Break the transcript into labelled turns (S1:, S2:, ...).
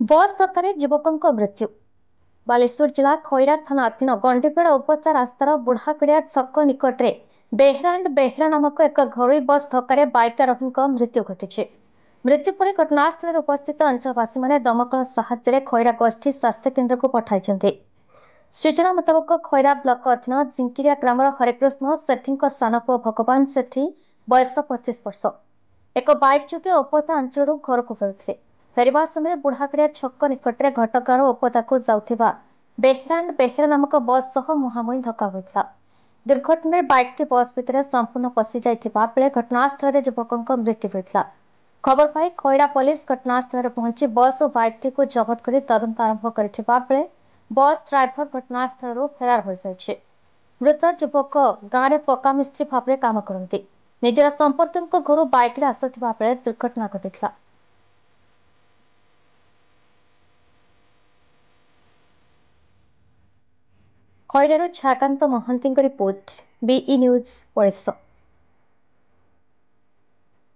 S1: बस धक्का युवकों मृत्यु। बालेश्वर जिला खैरा थाना अधीन गंडीपेड़ उपता रास्तार बुढ़ाकड़िया छक निकट में बेहरा नामक एक घरोई बस धक्का बाइक आरोही मृत्यु घटी। मृत्यु पर घटनास्थल उपस्थित अंचलवासी मैंने दमकल साहाय्य खैरा गोष्ठी स्वास्थ्य केन्द्र को पठाई। सूचना मुताबक खैरा ब्लक अधीन जिंकिरिया ग्रामर हरेकृष्ण सेठी सान पुओ भगवान सेठी बयस 25 वर्ष एक बाइक जोगे उपता अंचल घर को फेरुଥିଲେ। फेरवा समय बुढ़ाकड़िया छक निकट में घटगार उपता को जाउथिबा बेहरा नामक बस सह मुहांमुही धक्का होइथिला। दुर्घटना बाइक बस भितर संपूर्ण पशि जाइथिबा बेले घटनास्थल युवकों मृत्यु होइथिला। खबर पाई खैरा पुलिस घटनास्थल पहुंची बस और बाइक को जबत कर तदंत आरंभ करथिबा बेले बस ड्राइवर घटनास्थल फेरार हो जाइछे। मृत युवक गाँव में पक्का मिस्त्री भाव में काम करती निजर संपर्क घर बाइक आसुवा बेले दुर्घटना घटी। खैरारू छाकांत महांती रिपोर्ट बीई न्यूज परिसर।